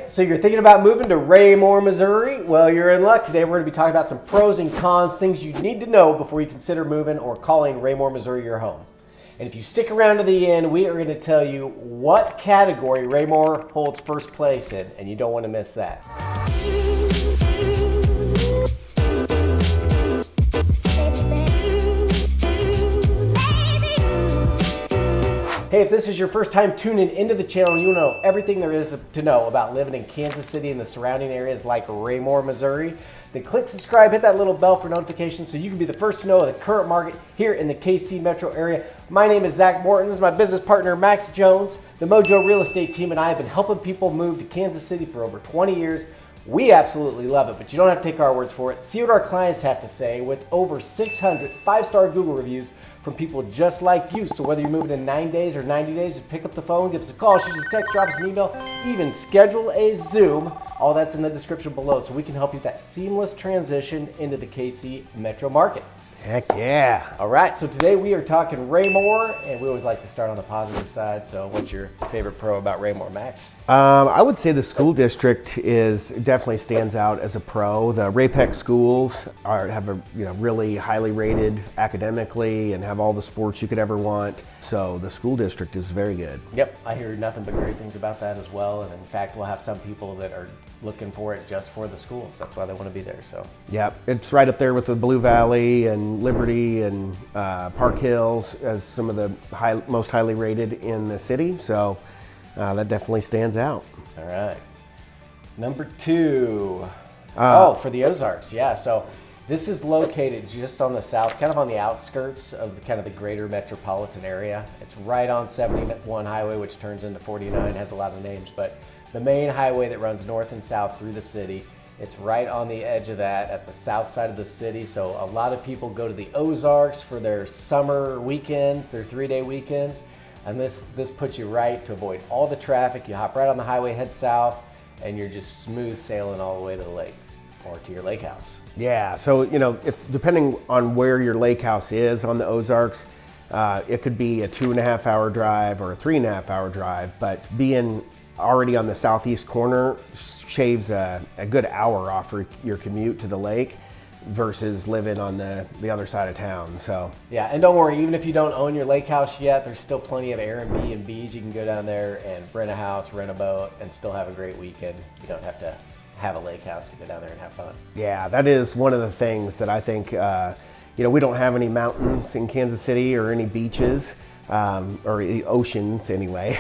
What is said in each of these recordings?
so you're thinking about moving to Raymore, Missouri? Well, you're in luck. Today we're going to be talking about some pros and cons, things you need to know before you consider moving or calling Raymore, Missouri your home. And if you stick around to the end, we are going to tell you what category Raymore holds first place in, and you don't want to miss that. Hey, if this is your first time tuning into the channel and you want to know everything there is to know about living in Kansas City and the surrounding areas like Raymore, Missouri, then click subscribe, hit that little bell for notifications so you can be the first to know of the current market here in the KC metro area. My name is Zach Morton. This is my business partner, Max Jones. The Mojo Real Estate team and I have been helping people move to Kansas City for over 20 years. We absolutely love it, but you don't have to take our words for it. See what our clients have to say with over 600 five-star Google reviews from people just like you. So whether you're moving in 9 days or 90 days, just pick up the phone, give us a call, shoot us a text, drop us an email, even schedule a Zoom. All that's in the description below so we can help you with that seamless transition into the KC metro market. Heck yeah. All right, so today we are talking Raymore, and we always like to start on the positive side. So what's your favorite pro about Raymore, Max? I would say the school district definitely stands out as a pro. The RAPEC schools have a really highly rated academically and have all the sports you could ever want. So the school district is very good. Yep, I hear nothing but great things about that as well. And in fact, we'll have some people that are looking for it just for the schools. That's why they want to be there. So yeah, it's right up there with the Blue Valley and Liberty and Park Hills as some of the most highly rated in the city. So that definitely stands out. All right. Number two. For the Ozarks. Yeah. So this is located just on the south, kind of on the outskirts of the greater metropolitan area. It's right on 71 highway, which turns into 49, has a lot of names, but the main highway that runs north and south through the city. It's right on the edge of that at the south side of the city. So a lot of people go to the Ozarks for their summer weekends, their 3-day weekends. And this puts you right to avoid all the traffic. You hop right on the highway, head south, and you're just smooth sailing all the way to the lake or to your lake house. Yeah, so if depending on where your lake house is on the Ozarks, it could be a 2.5 hour drive or a 3.5 hour drive, but being already on the southeast corner shaves a good hour off your commute to the lake versus living on the other side of town. So yeah, and don't worry, even if you don't own your lake house yet, there's still plenty of Airbnbs. You can go down there and rent a house, rent a boat, and still have a great weekend. You don't have to have a lake house to go down there and have fun. Yeah, that is one of the things that I think, we don't have any mountains in Kansas City or any beaches. Or oceans anyway,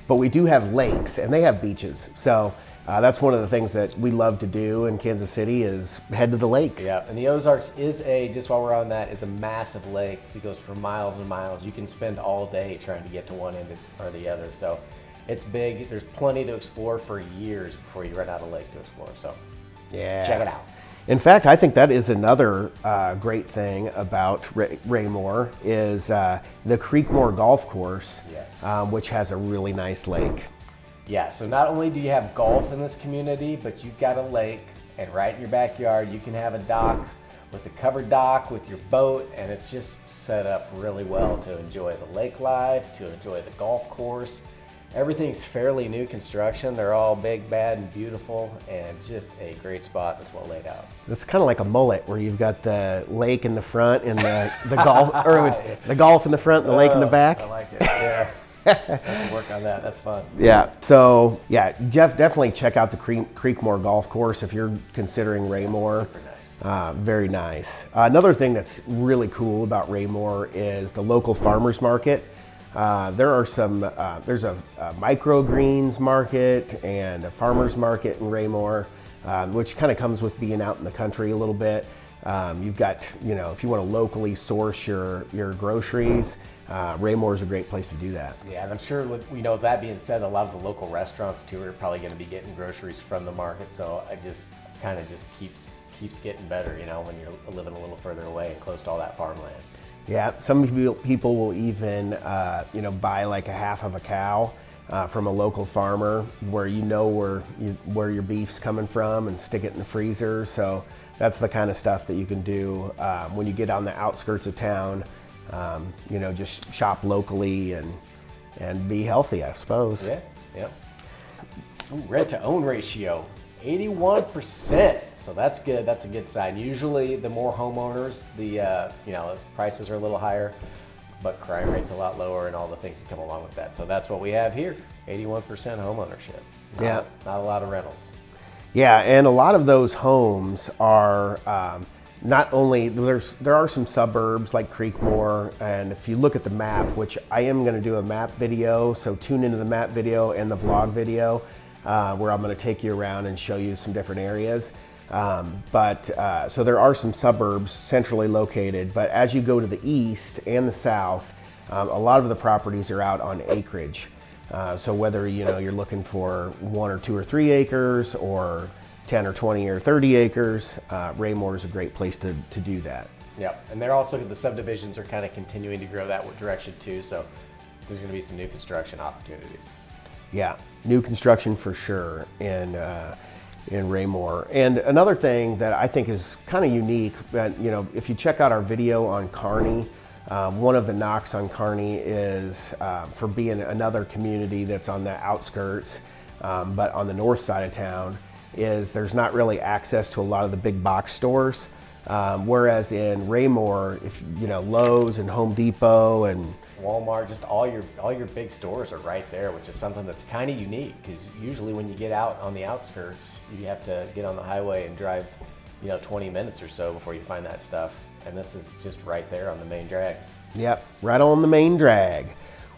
but we do have lakes and they have beaches. So that's one of the things that we love to do in Kansas City is head to the lake. Yeah, and the Ozarks just while we're on that, is a massive lake. It goes for miles and miles. You can spend all day trying to get to one end or the other. So it's big. There's plenty to explore for years before you run out of lake to explore. So yeah, check it out. In fact, I think that is another great thing about Raymore is the Creekmore Golf Course, yes. Which has a really nice lake. Yeah, so not only do you have golf in this community, but you've got a lake, and right in your backyard you can have a dock with a covered dock with your boat, and it's just set up really well to enjoy the lake life, to enjoy the golf course. Everything's fairly new construction. They're all big, bad, and beautiful, and just a great spot that's well laid out. It's kind of like a mullet where you've got the lake in the front and the golf, or the golf in the front and the lake in the back. I like it, yeah. I have to work on that, that's fun. Yeah, so yeah, Jeff, definitely check out the Creekmore Golf Course if you're considering Raymore. Super nice. Very nice. Another thing that's really cool about Raymore is the local farmers market. There's a microgreens market and a farmer's market in Raymore, which kind of comes with being out in the country a little bit. You've got, if you want to locally source your groceries, Raymore's a great place to do that. Yeah, and I'm sure with that being said, a lot of the local restaurants too are probably going to be getting groceries from the market. So it just keeps getting better, when you're living a little further away and close to all that farmland. Yeah, some people will even, buy like a half of a cow from a local farmer where where your beef's coming from and stick it in the freezer. So that's the kind of stuff that you can do when you get on the outskirts of town. Just shop locally and be healthy, I suppose. Yeah, yeah. Ooh, rent to own ratio, 81%. So that's good. That's a good sign. Usually, the more homeowners, the prices are a little higher, but crime rate's a lot lower, and all the things that come along with that. So that's what we have here: 81% home ownership. Not a lot of rentals. Yeah, and a lot of those homes are not only there are some suburbs like Creekmore, and if you look at the map, which I am going to do a map video, so tune into the map video and the vlog video, where I'm going to take you around and show you some different areas. So there are some suburbs centrally located, but as you go to the east and the south, a lot of the properties are out on acreage. So whether you're looking for 1 or 2 or 3 acres, or 10 or 20 or 30 acres, Raymore is a great place to do that. Yep, and they're also, the subdivisions are kind of continuing to grow that direction too, so there's going to be some new construction opportunities. Yeah, new construction for sure in Raymore. And another thing that I think is kind of unique, if you check out our video on Kearney, one of the knocks on Kearney is for being another community that's on the outskirts, but on the north side of town, is there's not really access to a lot of the big box stores. Whereas in Raymore, if Lowe's and Home Depot and Walmart, just all your big stores are right there, which is something that's kind of unique, because usually when you get out on the outskirts, you have to get on the highway and drive 20 minutes or so before you find that stuff. And this is just right there on the main drag. Yep, right on the main drag,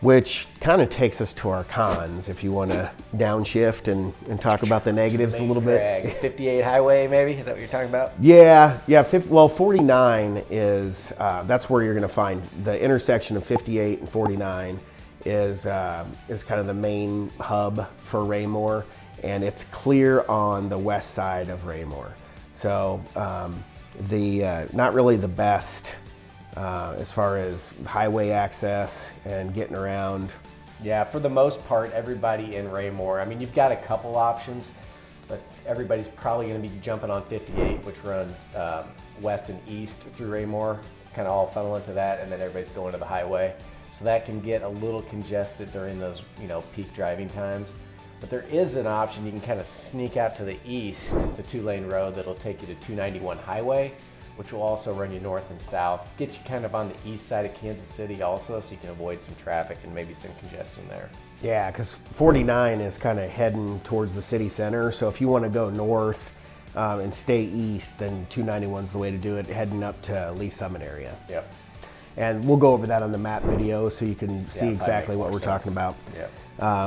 which kind of takes us to our cons, if you want to downshift and talk about the negatives a little bit. 58 highway, maybe? Is that what you're talking about? Yeah. 49 is, that's where you're going to find the intersection of 58 and 49 is kind of the main hub for Raymore, and it's clear on the west side of Raymore. So not really the best as far as highway access and getting around. Yeah, for the most part, everybody in Raymore, you've got a couple options, but everybody's probably going to be jumping on 58, which runs west and east through Raymore, kind of all funnel into that, and then everybody's going to the highway. So that can get a little congested during those peak driving times. But there is an option. You can kind of sneak out to the east. It's a 2-lane road that'll take you to 291 highway, which will also run you north and south, get you kind of on the east side of Kansas City also, so you can avoid some traffic and maybe some congestion there. Yeah, because 49 is kind of heading towards the city center, so if you want to go north and stay east, then 291 is the way to do it, heading up to Lee Summit area. Yep. And we'll go over that on the map video so you can see exactly what we're talking about. Yep.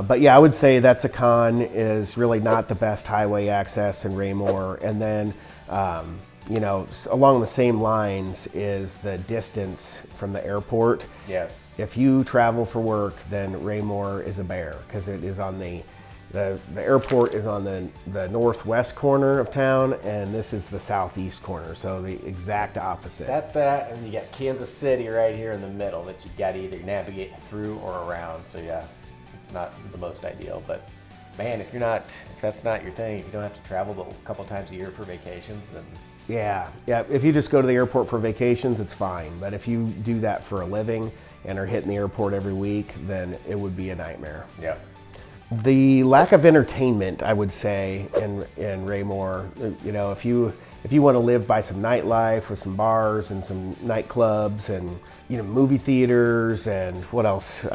But yeah, I would say that's a con, is really not the best highway access in Raymore. And then, along the same lines is the distance from the airport. Yes. If you travel for work, then Raymore is a bear, because it is on the airport is on the northwest corner of town, and this is the southeast corner, so the exact opposite. That, and you got Kansas City right here in the middle that you got to either navigate through or around. So yeah, it's not the most ideal, but man, if that's not your thing, if you don't have to travel but a couple times a year for vacations, then yeah. If you just go to the airport for vacations, it's fine. But if you do that for a living and are hitting the airport every week, then it would be a nightmare. Yeah. The lack of entertainment, I would say, in Raymore, if you want to live by some nightlife with some bars and some nightclubs and movie theaters and what else,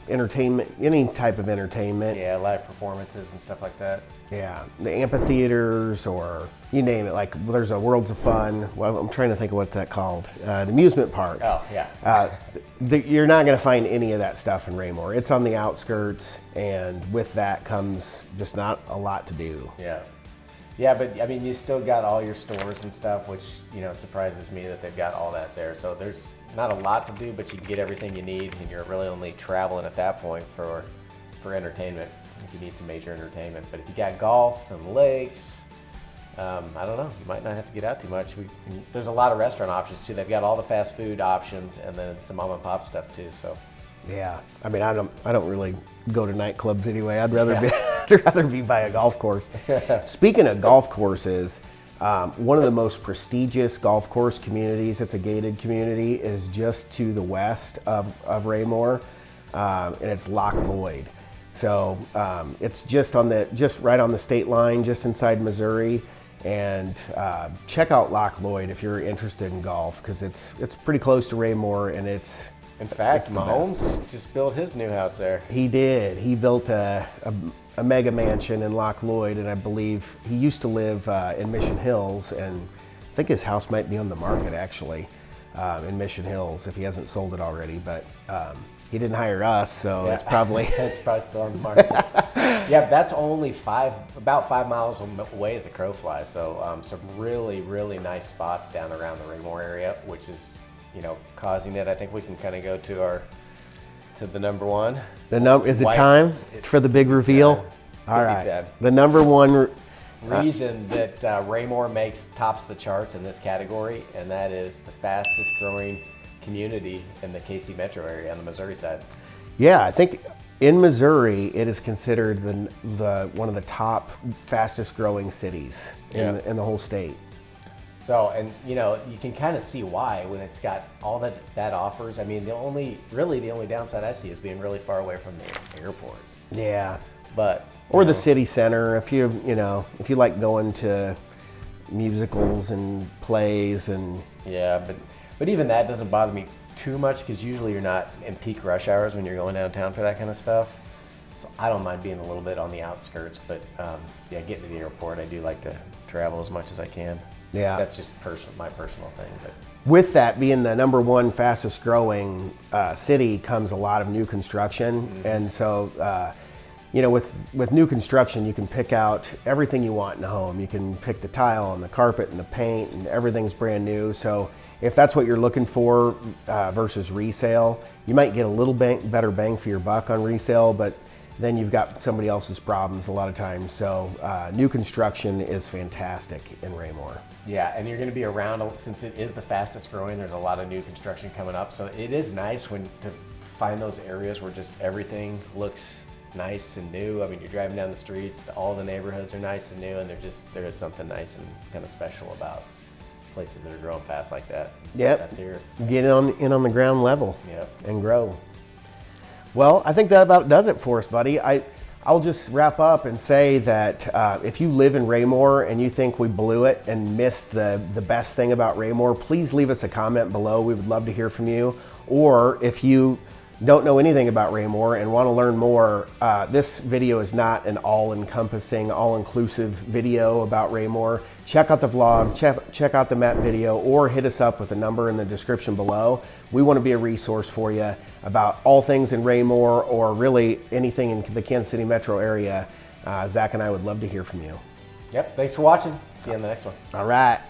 entertainment, any type of entertainment. Yeah, live performances and stuff like that. Yeah, the amphitheaters, or you name it. Like there's a Worlds of Fun. Well, I'm trying to think of what's that called. The amusement park. Oh yeah. You're not going to find any of that stuff in Raymore. It's on the outskirts, and with that comes just not a lot to do. Yeah. Yeah, but you still got all your stores and stuff, which surprises me that they've got all that there. So there's not a lot to do, but you can get everything you need, and you're really only traveling at that point for entertainment. If you need some major entertainment. But if you got golf and lakes, I don't know, you might not have to get out too much. There's a lot of restaurant options too. They've got all the fast food options, and then some mom and pop stuff too. So yeah, I don't really go to nightclubs anyway. I'd rather be by a golf course. Speaking of golf courses, one of the most prestigious golf course communities, it's a gated community, is just to the west of Raymore, and it's Loch Lloyd. So it's just right on the state line, just inside Missouri. And check out Loch Lloyd if you're interested in golf, because it's pretty close to Raymore, and it's In fact, the Mahomes just built his new house there. He did. He built a mega mansion in Loch Lloyd, and I believe he used to live in Mission Hills, and I think his house might be on the market actually in Mission Hills if he hasn't sold it already. But he didn't hire us, so Yeah. it's probably it's probably still on the market. Yeah, that's only about 5 miles away as a crow flies. So some really, really nice spots down around the Raymore area, which is, causing it. I think we can kind of go to the number one. Is it time for the big reveal? All right. The number one reason that Raymore tops the charts in this category, and that is the fastest growing community in the KC metro area on the Missouri side. Yeah, I think in Missouri it is considered the one of the top fastest growing cities in the whole state. So, and you can kind of see why when it's got all that offers. I mean, the only downside I see is being really far away from the airport. Yeah. But or the city center, if you like going to musicals and plays and yeah, but even that doesn't bother me too much, because usually you're not in peak rush hours when you're going downtown for that kind of stuff. So I don't mind being a little bit on the outskirts, but getting to the airport, I do like to travel as much as I can. Yeah, that's just my personal thing. But with that being the number one fastest growing city comes a lot of new construction, and so with new construction you can pick out everything you want in a home. You can pick the tile and the carpet and the paint, and everything's brand new. So if that's what you're looking for versus resale, you might get a little better bang for your buck on resale, but then you've got somebody else's problems a lot of times. So new construction is fantastic in Raymore. Yeah, and you're going to be around, since it is the fastest growing, there's a lot of new construction coming up. So it is nice to find those areas where just everything looks nice and new. I mean, you're driving down the streets, all the neighborhoods are nice and new, and there is something nice and kind of special about places that are growing fast like that. Yep. That's here. Get in on the ground level. Yep. And grow. Well, I think that about does it for us, buddy. I'll just wrap up and say that if you live in Raymore and you think we blew it and missed the best thing about Raymore, please leave us a comment below. We would love to hear from you. Or if you don't know anything about Raymore and want to learn more, this video is not an all-encompassing, all-inclusive video about Raymore. Check out the vlog, check out the map video, or hit us up with a number in the description below. We want to be a resource for you about all things in Raymore, or really anything in the Kansas City metro area. Zach and I would love to hear from you. Yep, thanks for watching. See you on the next one. All right.